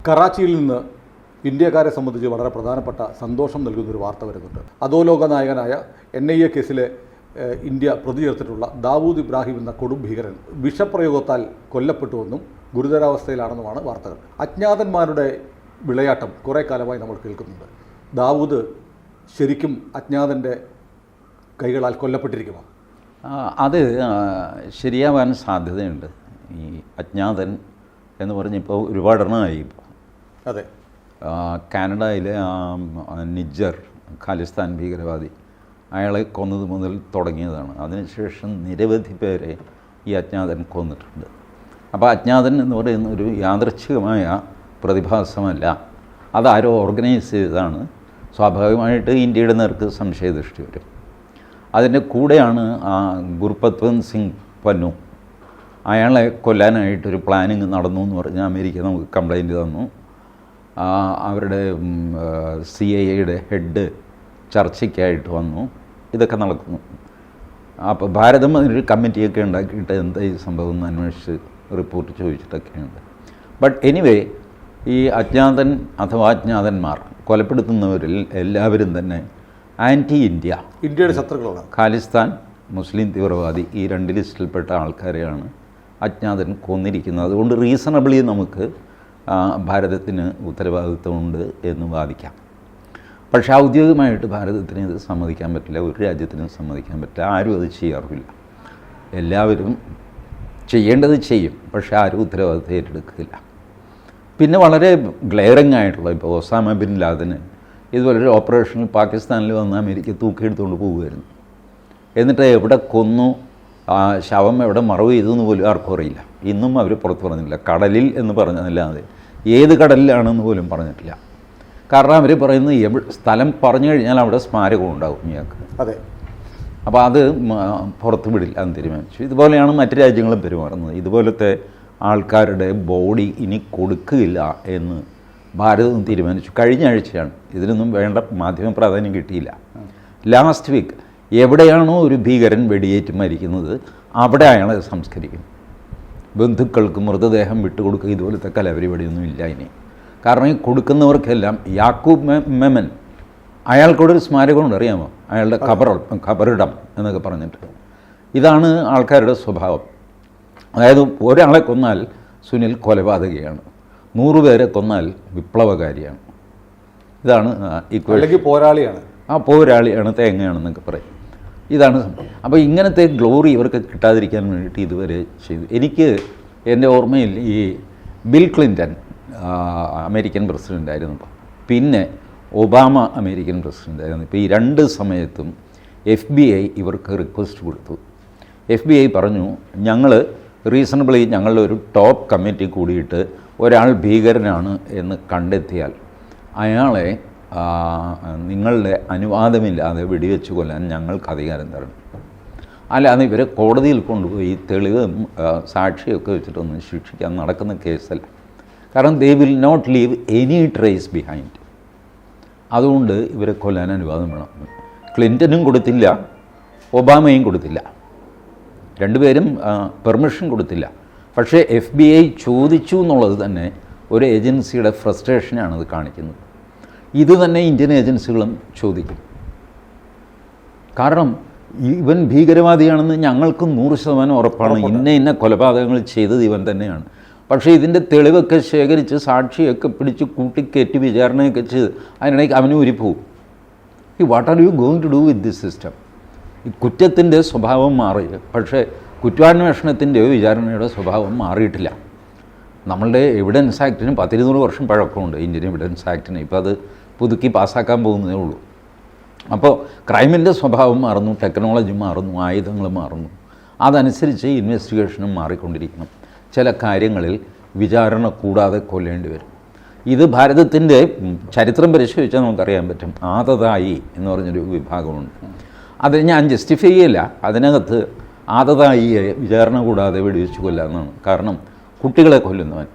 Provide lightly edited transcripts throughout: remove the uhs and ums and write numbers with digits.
കറാച്ചിയിൽ നിന്ന് ഇന്ത്യക്കാരെ സംബന്ധിച്ച് വളരെ പ്രധാനപ്പെട്ട സന്തോഷം നൽകുന്നൊരു വാർത്ത വരുന്നുണ്ട്. അധോലോക നായകനായ NIA കേസിലെ ഇന്ത്യ പ്രതി ചേർത്തിട്ടുള്ള ദാവൂദ് ഇബ്രാഹിം എന്ന കൊടും ഭീകരൻ വിഷപ്രയോഗത്താൽ കൊല്ലപ്പെട്ടുവെന്നും ഗുരുതരാവസ്ഥയിലാണെന്നുമാണ് വാർത്തകൾ. അജ്ഞാതന്മാരുടെ വിളയാട്ടം കുറേ കാലമായി നമ്മൾ കേൾക്കുന്നുണ്ട്. ദാവൂദ് ശരിക്കും അജ്ഞാതൻ്റെ കൈകളാൽ കൊല്ലപ്പെട്ടിരിക്കുമോ? അത് ശരിയാവാൻ സാധ്യതയുണ്ട്. ഈ അജ്ഞാതൻ എന്ന് പറഞ്ഞിപ്പോൾ ഒരുപാടെണ്ണമായി. ഇപ്പോൾ അതെ, കാനഡയിലെ നിജ്ജർ ഖാലിസ്ഥാൻ ഭീകരവാദി അയാളെ കൊന്നത് മുതൽ തുടങ്ങിയതാണ്. അതിനുശേഷം നിരവധി പേരെ ഈ അജ്ഞാതൻ കൊന്നിട്ടുണ്ട്. അപ്പോൾ അജ്ഞാതൻ എന്ന് പറയുന്ന ഒരു യാദൃച്ഛികമായ പ്രതിഭാസമല്ല, അതാരോ ഓർഗനൈസ് ചെയ്തതാണ്. സ്വാഭാവികമായിട്ട് ഇന്ത്യയുടെ നേർക്ക് സംശയദൃഷ്ടി വരും. അതിൻ്റെ കൂടെയാണ് ഗുർപത്വന്ത് സിംഗ് പന്നു, അയാളെ കൊല്ലാനായിട്ടൊരു പ്ലാനിങ് നടന്നു എന്ന് പറഞ്ഞ് അമേരിക്ക നമുക്ക് കംപ്ലൈൻറ്റ് തന്നു. അവരുടെ CIA ഹെഡ് ചർച്ചയ്ക്കായിട്ട് വന്നു. ഇതൊക്കെ നടക്കുന്നു. അപ്പോൾ ഭാരതം അതിനൊരു കമ്മിറ്റിയൊക്കെ ഉണ്ടാക്കിയിട്ട് എന്താ ഈ സംഭവം എന്ന് അന്വേഷിച്ച് റിപ്പോർട്ട് ചോദിച്ചിട്ടൊക്കെയുണ്ട്. ബട്ട് എനിവേ, ഈ അജ്ഞാതൻ അഥവാ അജ്ഞാതന്മാർ കൊലപ്പെടുത്തുന്നവരിൽ എല്ലാവരും തന്നെ ഇന്ത്യയുടെ ശത്രുക്കളാണ്. ഖാലിസ്ഥാൻ, മുസ്ലിം തീവ്രവാദി, ഈ രണ്ട് ലിസ്റ്റിൽപ്പെട്ട ആൾക്കാരെയാണ് അജ്ഞാതൻ കൊന്നിരിക്കുന്നത്. അതുകൊണ്ട് റീസണബിളി നമുക്ക് ഭാരതത്തിന് ഉത്തരവാദിത്വമുണ്ട് എന്ന് വാദിക്കാം. പക്ഷേ ഔദ്യോഗികമായിട്ട് ഭാരതത്തിന് ഇത് സമ്മതിക്കാൻ പറ്റില്ല, ഒരു രാജ്യത്തിനും സമ്മതിക്കാൻ പറ്റില്ല. ആരും അത് ചെയ്യാറില്ല. എല്ലാവരും ചെയ്യേണ്ടത് ചെയ്യും, പക്ഷേ ആരും ഉത്തരവാദിത്വം ഏറ്റെടുക്കില്ല. പിന്നെ വളരെ ഗ്ലെയറിംഗ് ആയിട്ടുള്ള, ഇപ്പോൾ ഒസാമ ബിൻ ലാദന് ഇതുപോലൊരു ഓപ്പറേഷനിൽ പാകിസ്ഥാനിൽ വന്ന് അമേരിക്ക തൂക്കിയെടുത്തുകൊണ്ട് പോകുമായിരുന്നു. എന്നിട്ട് എവിടെ കൊന്നു, ശവം എവിടെ മറവ് ചെയ്തു എന്ന് പോലും ആർക്കും അറിയില്ല. ഇന്നും അവർ പുറത്ത് പറഞ്ഞില്ല. കടലിൽ എന്ന് പറഞ്ഞതല്ലാതെ ഏത് കടലിലാണെന്ന് പോലും പറഞ്ഞിട്ടില്ല. കാരണം അവർ പറയുന്നത് സ്ഥലം പറഞ്ഞു കഴിഞ്ഞാൽ അവിടെ സ്മാരകം ഉണ്ടാകും ഇയാൾക്ക്. അതെ. അപ്പോൾ അത് പുറത്ത് വിടില്ല എന്ന് തീരുമാനിച്ചു. ഇതുപോലെയാണ് മറ്റ് രാജ്യങ്ങളും പെരുമാറുന്നത്. ഇതുപോലത്തെ ആൾക്കാരുടെ ബോഡി ഇനി കൊടുക്കുകയില്ല എന്ന് ഭാരതം തീരുമാനിച്ചു. കഴിഞ്ഞ ആഴ്ചയാണ്. ഇതിനൊന്നും വേണ്ട മാധ്യമ പ്രാധാന്യം കിട്ടിയില്ല. ലാസ്റ്റ് വീക്ക് എവിടെയാണോ ഒരു ഭീകരൻ വെടിയേറ്റ് മരിക്കുന്നത് അവിടെ അയാളെ സംസ്കരിക്കും. ബന്ധുക്കൾക്ക് മൃതദേഹം വിട്ടുകൊടുക്കുക, ഇതുപോലത്തെ കലപരിപാടിയൊന്നും ഇല്ല ഇനി. കാരണം ഈ കൊടുക്കുന്നവർക്കെല്ലാം യാക്കൂബ് മെമൻ, അയാൾക്കൊരു സ്മാരകമുണ്ട്, അറിയാമോ? അയാളുടെ ഖബറിടം എന്നൊക്കെ പറഞ്ഞിട്ട്. ഇതാണ് ആൾക്കാരുടെ സ്വഭാവം. അതായത് ഒരാളെ കൊന്നാൽ സുനിൽ കൊലപാതകയാണ്, 100 പേരെ കൊന്നാൽ വിപ്ലവകാരിയാണ്. ഇതാണ് ഇക്വേഷൻ. പോരാളിയാണ്, പോരാളിയാണ്, തേങ്ങയാണെന്നൊക്കെ പറയും. ഇതാണ് സംഭവം. അപ്പോൾ ഇങ്ങനത്തെ ഗ്ലോറി ഇവർക്ക് കിട്ടാതിരിക്കാൻ വേണ്ടിയിട്ട് ഇതുവരെ ചെയ്തു. എനിക്ക് എൻ്റെ ഓർമ്മയിൽ ഈ ബിൽ ക്ലിൻ്റൺ അമേരിക്കൻ പ്രസിഡൻ്റായിരുന്നപ്പോൾ, പിന്നെ ഒബാമ അമേരിക്കൻ പ്രസിഡൻ്റായിരുന്നു. ഇപ്പോൾ ഈ രണ്ട് സമയത്തും FBI ഇവർക്ക് റിക്വസ്റ്റ് കൊടുത്തു. FBI പറഞ്ഞു, ഞങ്ങൾ റീസണബിളി ഞങ്ങളുടെ ഒരു ടോപ്പ് കമ്മിറ്റി കൂടിയിട്ട് ഒരാൾ ഭീകരനാണ് എന്ന് കണ്ടെത്തിയാൽ അയാളെ നിങ്ങളുടെ അനുവാദമില്ലാതെ വെടിവെച്ച് കൊല്ലാൻ ഞങ്ങൾക്ക് അധികാരം തരണം. അല്ലാതെ ഇവരെ കോടതിയിൽ കൊണ്ടുപോയി തെളിവും സാക്ഷിയൊക്കെ വെച്ചിട്ടൊന്നും ശിക്ഷിക്കാൻ നടക്കുന്ന കേസല്ല. കാരണം they will not leave any trace behind. അതുകൊണ്ട് ഇവരെ കൊല്ലാൻ അനുവാദം വേണം. ക്ലിൻ്റനും കൊടുത്തില്ല, ഒബാമയും കൊടുത്തില്ല, രണ്ടുപേരും പെർമിഷൻ കൊടുത്തില്ല. പക്ഷേ FBI ചോദിച്ചു എന്നുള്ളത് തന്നെ ഒരു ഏജൻസിയുടെ ഫ്രസ്ട്രേഷനാണത് കാണിക്കുന്നത്. ഇത് തന്നെ ഇന്ത്യൻ ഏജൻസികളും ചോദിക്കും. കാരണം ഇവൻ ഭീകരവാദിയാണെന്ന് ഞങ്ങൾക്ക് 100% ഉറപ്പാണ്. ഇന്ന കൊലപാതകങ്ങൾ ചെയ്തത് ഇവൻ തന്നെയാണ്. പക്ഷേ ഇതിൻ്റെ തെളിവൊക്കെ ശേഖരിച്ച് സാക്ഷിയൊക്കെ പിടിച്ച് കൂട്ടിക്കയറ്റി വിചാരണയൊക്കെ ചെയ്ത് അതിനിടയ്ക്ക് അവന് ഊരിപ്പോവും. What are you going to do with this system? ഈ കുറ്റത്തിൻ്റെ സ്വഭാവം മാറി, പക്ഷേ കുറ്റാന്വേഷണത്തിൻ്റെയോ വിചാരണയുടെ സ്വഭാവം മാറിയിട്ടില്ല. നമ്മളുടെ എവിഡൻസ് ആക്ടിന് 10-20 വർഷം പഴക്കമുണ്ട്. ഇന്ത്യൻ എവിഡൻസ് ആക്ടിന് ഇപ്പോൾ അത് പുതുക്കി പാസ്സാക്കാൻ പോകുന്നതേ ഉള്ളൂ. അപ്പോൾ ക്രൈമിൻ്റെ സ്വഭാവം മാറുന്നു, ടെക്നോളജി മാറുന്നു, ആയുധങ്ങൾ മാറുന്നു. അതനുസരിച്ച് ഇൻവെസ്റ്റിഗേഷനും മാറിക്കൊണ്ടിരിക്കണം. ചില കാര്യങ്ങളിൽ വിചാരണ കൂടാതെ കൊല്ലേണ്ടി വരും. ഇത് ഭാരതത്തിൻ്റെ ചരിത്രം പരിശോധിച്ചാൽ നമുക്കറിയാൻ പറ്റും. ആദതായി എന്ന് പറഞ്ഞൊരു വിഭാഗമുണ്ട്. അത് ഞാൻ ജസ്റ്റിഫൈ ചെയ്യില്ല. അതിനകത്ത് ആദതായിയെ വിചാരണ കൂടാതെ വെടിവെച്ച് കൊല്ലാമെന്നാണ്. കാരണം കുട്ടികളെ കൊല്ലുന്നവൻ,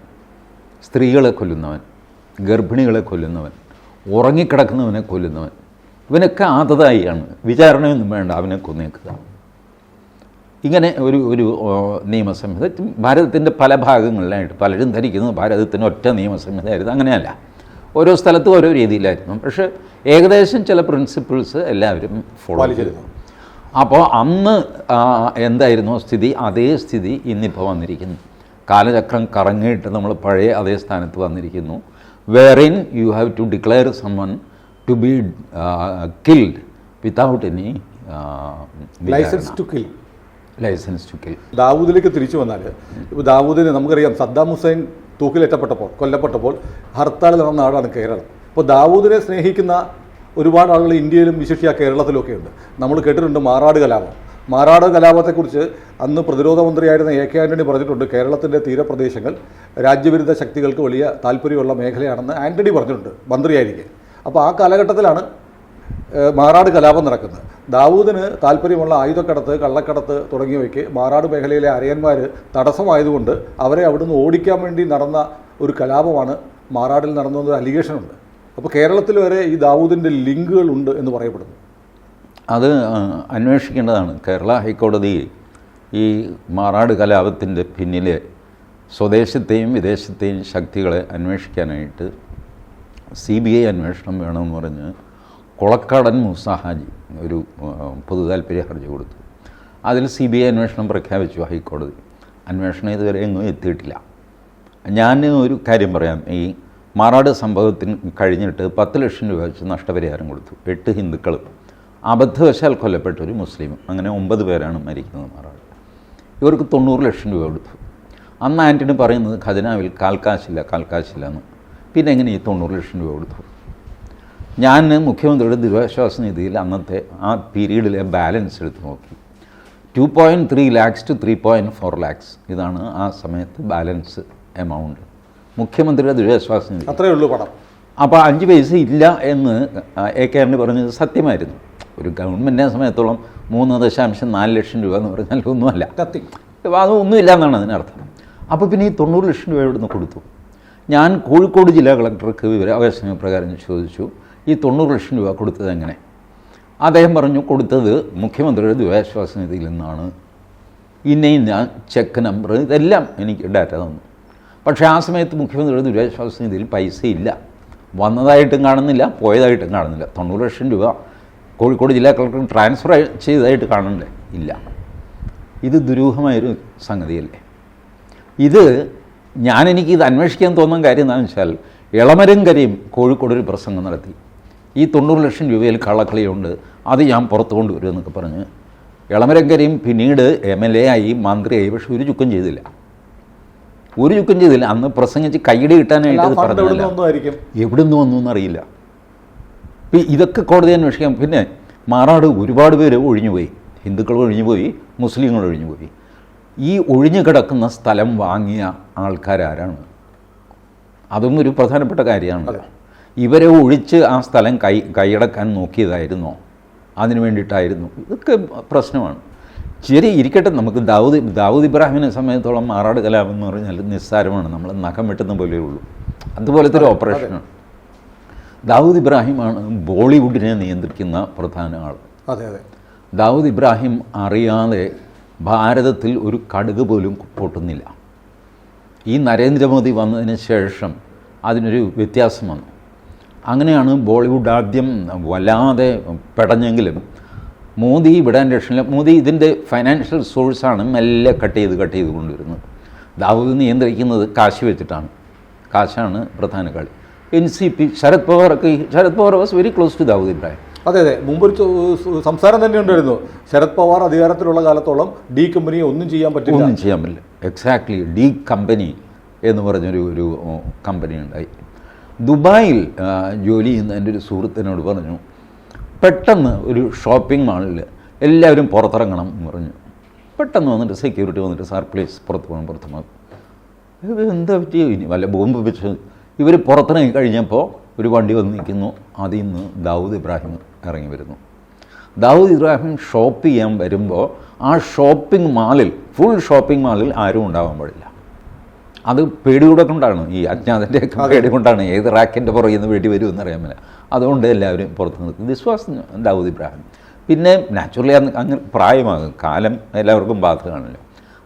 സ്ത്രീകളെ കൊല്ലുന്നവൻ, ഗർഭിണികളെ കൊല്ലുന്നവൻ, ഉറങ്ങിക്കിടക്കുന്നവനെ കൊല്ലുന്നവൻ, ഇവനൊക്കെ ആദതായിയാണ്. വിചാരണയൊന്നും വേണ്ട, അവനെ കൊന്നേക്കുക. ഇങ്ങനെ ഒരു നിയമസംഹിത ഭാരതത്തിൻ്റെ പല ഭാഗങ്ങളിലായിട്ട് പലരും ധരിക്കുന്നത് ഭാരതത്തിന് ഒറ്റ നിയമസംഹിതയായിരുന്നു. അങ്ങനെയല്ല, ഓരോ സ്ഥലത്തും ഓരോ രീതിയിലായിരുന്നു. പക്ഷേ ഏകദേശം ചില പ്രിൻസിപ്പിൾസ് എല്ലാവരും ഫോളോ ചെയ്തിരുന്നു. അപ്പോൾ അന്ന് എന്തായിരുന്നോ സ്ഥിതി, അതേ സ്ഥിതി ഇന്നിപ്പോൾ വന്നിരിക്കുന്നു. കാലചക്രം കറങ്ങിയിട്ട് നമ്മൾ പഴയ അതേ സ്ഥാനത്ത് വന്നിരിക്കുന്നു. Wherein you have to declare summon to be killed without any licence to kill. ദാവൂദിലേക്ക് തിരിച്ചു വന്നാൽ, ഇപ്പോൾ ദാവൂദിന് നമുക്കറിയാം സദ്ദാം ഹുസൈൻ കൊല്ലപ്പെട്ടപ്പോൾ ഹർത്താൽ നടന്ന നാടാണ് കേരളം. അപ്പോൾ ദാവൂദിനെ സ്നേഹിക്കുന്ന ഒരുപാട് ആളുകൾ ഇന്ത്യയിലും വിശേഷിച്ച് കേരളത്തിലൊക്കെ ഉണ്ട്. നമ്മൾ കേട്ടിട്ടുണ്ട് മാറാട് കലാപത്തെക്കുറിച്ച് അന്ന് പ്രതിരോധ മന്ത്രിയായിരുന്ന എ കെ ആൻ്റണി പറഞ്ഞിട്ടുണ്ട്, കേരളത്തിൻ്റെ തീരപ്രദേശങ്ങൾ രാജ്യവിരുദ്ധ ശക്തികൾക്ക് വലിയ താല്പര്യമുള്ള മേഖലയാണെന്ന് ആൻ്റണി പറഞ്ഞിട്ടുണ്ട് മന്ത്രിയായിരിക്കെ. അപ്പോൾ ആ കാലഘട്ടത്തിലാണ് മാറാട് കലാപം നടക്കുന്നത്. ദാവൂദിന് താല്പര്യമുള്ള ആയുധക്കടത്ത്, കള്ളക്കടത്ത് തുടങ്ങിയവയ്ക്ക് മാറാട് മേഖലയിലെ അരയന്മാർ തടസ്സമായതുകൊണ്ട് അവരെ അവിടുന്ന് ഓടിക്കാൻ വേണ്ടി നടന്ന ഒരു കലാപമാണ് മാറാടിൽ നടന്നതെന്നൊരു അലിഗേഷനുണ്ട്. അപ്പോൾ കേരളത്തിൽ വരെ ഈ ദാവൂദിൻ്റെ ലിങ്കുകൾ ഉണ്ട് എന്ന് പറയപ്പെടുന്നു. അത് അന്വേഷിക്കേണ്ടതാണ്. കേരള ഹൈക്കോടതി ഈ മാറാട് കലാപത്തിൻ്റെ പിന്നിലെ സ്വദേശത്തെയും വിദേശത്തെയും ശക്തികളെ അന്വേഷിക്കാനായിട്ട് CBI അന്വേഷണം വേണമെന്ന് പറഞ്ഞ് കൊളക്കാടൻ മൂസ ഹാജി ഒരു പൊതു താൽപ്പര്യ ഹർജി കൊടുത്തു. അതിൽ CBI അന്വേഷണം പ്രഖ്യാപിച്ചു ഹൈക്കോടതി. അന്വേഷണം ഇതുവരെ എങ്ങും എത്തിയിട്ടില്ല. ഞാൻ ഒരു കാര്യം പറയാം. ഈ മാറാട് സംഭവത്തിന് കഴിഞ്ഞിട്ട് 10 ലക്ഷം രൂപ വെച്ച് നഷ്ടപരിഹാരം കൊടുത്തു. 8 ഹിന്ദുക്കൾ, അബദ്ധവശാൽ കൊല്ലപ്പെട്ട ഒരു മുസ്ലിമും, അങ്ങനെ 9 പേരാണ് മരിക്കുന്നത് മാറാട്. ഇവർക്ക് 90 ലക്ഷം രൂപ കൊടുത്തു. അന്ന് ആൻ്റണി പറയുന്നത് ഖജനാവിൽ കാൽക്കാശില്ല എന്ന്. പിന്നെ എങ്ങനെ ഈ 90 ലക്ഷം രൂപ കൊടുത്തു? ഞാൻ മുഖ്യമന്ത്രിയുടെ ദുരിതാശ്വാസ നിധിയിൽ അന്നത്തെ ആ പീരീഡിലെ ബാലൻസ് എടുത്ത് നോക്കി. 2.3 lakhs to 3.4 lakhs ഇതാണ് ആ സമയത്ത് ബാലൻസ് എമൗണ്ട് മുഖ്യമന്ത്രിയുടെ ദുരിതാശ്വാസ നിധി. അത്രയേ ഉള്ളൂ പണം. അപ്പോൾ 5 പൈസ ഇല്ല എന്ന് എ കെ ആൻ്റണി പറഞ്ഞത് സത്യമായിരുന്നു. ഒരു ഗവൺമെൻറ്റിനെ സമയത്തോളം 3.4 ലക്ഷം രൂപ എന്ന് പറഞ്ഞാൽ ഒന്നുമല്ല, അതൊന്നുമില്ല എന്നാണ് അതിനർത്ഥം. അപ്പോൾ പിന്നെ ഈ 90 ലക്ഷം രൂപ ഇവിടുന്ന് കൊടുത്തു. ഞാൻ കോഴിക്കോട് ജില്ലാ കളക്ടർക്ക് വിവരാവകാശ നിയമപ്രകാരം ചോദിച്ചു, ഈ 90 ലക്ഷം രൂപ കൊടുത്തത് എങ്ങനെ? അദ്ദേഹം പറഞ്ഞു, കൊടുത്തത് മുഖ്യമന്ത്രിയുടെ ദുരിതാശ്വാസ നിധിയിൽ നിന്നാണ്. ഇന്ന ചെക്ക് നമ്പർ ഇതെല്ലാം എനിക്ക് ഡാറ്റ തന്നു. പക്ഷേ ആ സമയത്ത് മുഖ്യമന്ത്രിയുടെ ദുരിതാശ്വാസ നിധിയിൽ പൈസ ഇല്ല. വന്നതായിട്ടും കാണുന്നില്ല, പോയതായിട്ടും കാണുന്നില്ല. 90 ലക്ഷം രൂപ കോഴിക്കോട് ജില്ലാ കളക്ടർ ട്രാൻസ്ഫർ ചെയ്തതായിട്ട് കാണണ്ടേ? ഇല്ല. ഇത് ദുരൂഹമായൊരു സംഗതിയല്ലേ? എനിക്കിത് അന്വേഷിക്കാൻ തോന്നുന്ന കാര്യം എന്താണെന്ന് വെച്ചാൽ, എളമരംകരയും കോഴിക്കോട് ഒരു പ്രസംഗം നടത്തി. ഈ 90 ലക്ഷം രൂപയിൽ കള്ളക്കളിയുണ്ട്, അത് ഞാൻ പുറത്തു കൊണ്ടുവരുമെന്നൊക്കെ പറഞ്ഞ് എളമരംകരയും പിന്നീട് MLA ആയി, മന്ത്രിയായി. പക്ഷെ ഒരു ചുക്കം ചെയ്തില്ല. അന്ന് പ്രസംഗിച്ച് കൈയ്യടി കിട്ടാനായിട്ട് അത് പറഞ്ഞില്ല. എവിടെ നിന്ന് വന്നു എന്നറിയില്ല. ഇതൊക്കെ കോടതി അന്വേഷിക്കാം. പിന്നെ മാറാട് ഒരുപാട് പേര് ഒഴിഞ്ഞുപോയി. ഹിന്ദുക്കൾ ഒഴിഞ്ഞുപോയി, മുസ്ലിങ്ങൾ ഒഴിഞ്ഞുപോയി. ഈ ഒഴിഞ്ഞു കിടക്കുന്ന സ്ഥലം വാങ്ങിയ ആൾക്കാരാരാണ്? അതും ഒരു പ്രധാനപ്പെട്ട കാര്യമാണ്. ഇവരെ ഒഴിച്ച് ആ സ്ഥലം കൈയടക്കാൻ നോക്കിയതായിരുന്നോ? അതിനു വേണ്ടിയിട്ടായിരുന്നു? ഇതൊക്കെ പ്രശ്നമാണ്. ശരി, ഇരിക്കട്ടെ. നമുക്ക് ദാവൂദ് ഇബ്രാഹിമിനെ സംബന്ധിച്ചോളം മാറാട് കലാപം എന്ന് പറഞ്ഞാൽ നിസ്സാരമാണ്. നമ്മൾ നഖം വെട്ടുന്ന പോലെ ഉള്ളൂ. അതുപോലത്തെ ഒരു ഓപ്പറേഷനാണ്. ദാവൂദ് ഇബ്രാഹിമാണ് ബോളിവുഡിനെ നിയന്ത്രിക്കുന്ന പ്രധാന ആൾ. ദാവൂദ് ഇബ്രാഹിം അറിയാതെ ഭാരതത്തിൽ ഒരു കടുക് പോലും പൊട്ടുന്നില്ല. ഈ നരേന്ദ്രമോദി വന്നതിന് ശേഷം അതിനൊരു വ്യത്യാസം വന്നു. അങ്ങനെയാണ് ബോളിവുഡ് ആദ്യം വല്ലാതെ പെടഞ്ഞെങ്കിലും മോദി വിടാൻ രക്ഷയില്ല. മോദി ഇതിൻ്റെ ഫൈനാൻഷ്യൽ സോഴ്സാണ് മെല്ലെ കട്ട് ചെയ്ത് കൊണ്ടുവരുന്നത്. ദാവൂദ് നിയന്ത്രിക്കുന്നത് കാശ് വെച്ചിട്ടാണ്. കാശാണ് പ്രധാന കളി. NCP Sharad Pawar was very close to Dawood Ibrahim. അതെ, മുമ്പൊരു സംസാരം തന്നെ ഉണ്ടായിരുന്നു, ശരത് പവാർ അധികാരത്തിലുള്ള കാലത്തോളം ഡി കമ്പനിയെ ഒന്നും ചെയ്യാൻ പറ്റില്ല. എക്സാക്ട്ലി. ഡി കമ്പനി എന്ന് പറഞ്ഞൊരു കമ്പനി ഉണ്ടായി. ദുബായിൽ ജോലി ചെയ്യുന്ന എൻ്റെ ഒരു സുഹൃത്തിനോട് പറഞ്ഞു, പെട്ടെന്ന് ഒരു ഷോപ്പിംഗ് മാളിൽ എല്ലാവരും പുറത്തിറങ്ങണം എന്ന് പറഞ്ഞു. പെട്ടെന്ന് വന്നിട്ട് സെക്യൂരിറ്റി വന്നിട്ട്, സാർ പ്ലീസ് പുറത്ത് പോകണം. എന്താ പറ്റിയോ? ഇനി വല്ല ബോംബ് വെച്ച് ഇവർ പുറത്തിറങ്ങി കഴിഞ്ഞപ്പോൾ ഒരു വണ്ടി വന്ന് നിൽക്കുന്നു. അതിൽ നിന്ന് ദാവൂദ് ഇബ്രാഹിം ഇറങ്ങി വരുന്നു. ദാവൂദ് ഇബ്രാഹിം ഷോപ്പ് ചെയ്യാൻ വരുമ്പോൾ ആ ഫുൾ ഷോപ്പിംഗ് മാളിൽ ആരും ഉണ്ടാവാൻ പാടില്ല. അത് പേടികൂടെ കൊണ്ടാണ്, ഈ അജ്ഞാതൻ്റെയൊക്കെ പേടി കൊണ്ടാണ്. ഏത് റാക്കിൻ്റെ പുറകിൽ നിന്ന് വെടി വരുമെന്ന് അറിയാൻ പറ്റില്ല. അതുകൊണ്ട് എല്ലാവരും പുറത്ത് നിൽക്കും. This was Dawood Ibrahim. പിന്നെ നാച്ചുറലി അങ്ങ് പ്രായമാകും, കാലം എല്ലാവർക്കും ബാധകമാണല്ലോ.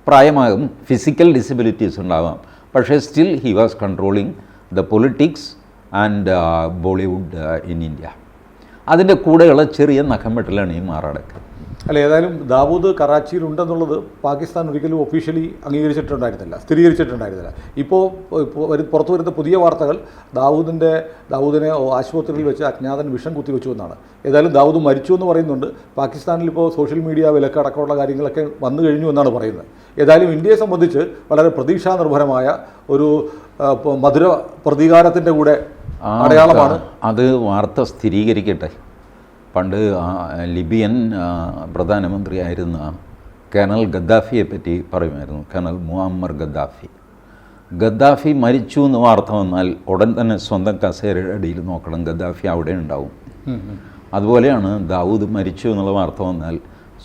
പ്രായമാകും, ഫിസിക്കൽ ഡിസബിലിറ്റീസ് ഉണ്ടാവാം, പക്ഷേ still he was controlling the politics and Bollywood in India. അതിൻ്റെ കൂടെയുള്ള ചെറിയ നഖം വെട്ടലാണ് ഈ മാറാടൊക്കെ. അല്ല, ഏതായാലും ദാവൂദ് കറാച്ചിയിൽ ഉണ്ടെന്നുള്ളത് പാകിസ്ഥാൻ ഒരിക്കലും ഒഫീഷ്യലി സ്ഥിരീകരിച്ചിട്ടുണ്ടായിരുന്നില്ല. ഇപ്പോൾ പുറത്തു വരുന്ന പുതിയ വാർത്തകൾ ദാവൂദിനെ ആശുപത്രിയിൽ വെച്ച് അജ്ഞാതൻ വിഷം കുത്തിവെച്ചു എന്നാണ്. ഏതായാലും ദാവൂദ് മരിച്ചു എന്ന് പറയുന്നുണ്ട്. പാകിസ്ഥാനിൽ ഇപ്പോൾ സോഷ്യൽ മീഡിയ വിലക്ക് അടക്കമുള്ള കാര്യങ്ങളൊക്കെ വന്നു കഴിഞ്ഞു എന്നാണ് പറയുന്നത്. ഏതായാലും ഇന്ത്യയെ സംബന്ധിച്ച് വളരെ പ്രതീക്ഷാനിർഭരമായ ഒരു മധുര പ്രതികാരത്തിൻ്റെ കൂടെ അടയാളമാണ്. അത് വാർത്ത സ്ഥിരീകരിക്കട്ടെ. പണ്ട് ലിബിയൻ പ്രധാനമന്ത്രിയായിരുന്ന കേണൽ ഗദ്ദാഫിയെ പറ്റി പറയുമായിരുന്നു. കേണൽ മുഅമ്മർ ഗദ്ദാഫി മരിച്ചു എന്ന് വാർത്ത വന്നാൽ ഉടൻ തന്നെ സ്വന്തം കസേരയുടെ അടിയിൽ നോക്കണം, ഗദ്ദാഫി അവിടെ ഉണ്ടാവും. അതുപോലെയാണ് ദാവൂദ് മരിച്ചു എന്നുള്ള വാർത്ത വന്നാൽ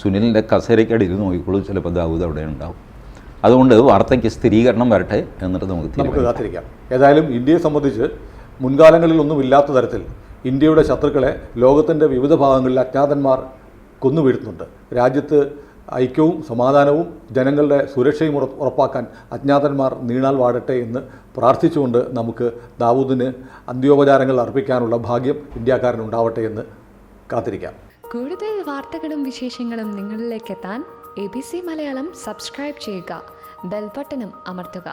സുനിലിൻ്റെ കസേരയ്ക്കടിയിൽ നോക്കിക്കോളൂ, ചിലപ്പോൾ ദാവൂദ് അവിടെ ഉണ്ടാവും. അതുകൊണ്ട് വാർത്തയ്ക്ക് സ്ഥിരീകരണം വരട്ടെ, എന്നിട്ട് നമുക്ക് കാത്തിരിക്കാം. ഏതായാലും ഇന്ത്യയെ സംബന്ധിച്ച് മുൻകാലങ്ങളിലൊന്നും ഇല്ലാത്ത തരത്തിൽ ഇന്ത്യയുടെ ശത്രുക്കളെ ലോകത്തിൻ്റെ വിവിധ ഭാഗങ്ങളിൽ അജ്ഞാതന്മാർ കൊന്നുവീഴ്ത്തുന്നുണ്ട്. രാജ്യത്ത് ഐക്യവും സമാധാനവും ജനങ്ങളുടെ സുരക്ഷയും ഉറപ്പാക്കാൻ അജ്ഞാതന്മാർ നീണാൽ വാഴട്ടെ എന്ന് പ്രാർത്ഥിച്ചുകൊണ്ട് നമുക്ക് ദാവൂദിന് അന്ത്യോപചാരങ്ങൾ അർപ്പിക്കാനുള്ള ഭാഗ്യം ഇന്ത്യക്കാരനുണ്ടാവട്ടെ എന്ന് കാത്തിരിക്കാം. കൂടുതൽ വാർത്തകളും വിശേഷങ്ങളും നിങ്ങളിലേക്ക് എത്താൻ ABC മലയാളം സബ്സ്ക്രൈബ് ചെയ്യുക, ബെൽ ബട്ടണും അമർത്തുക.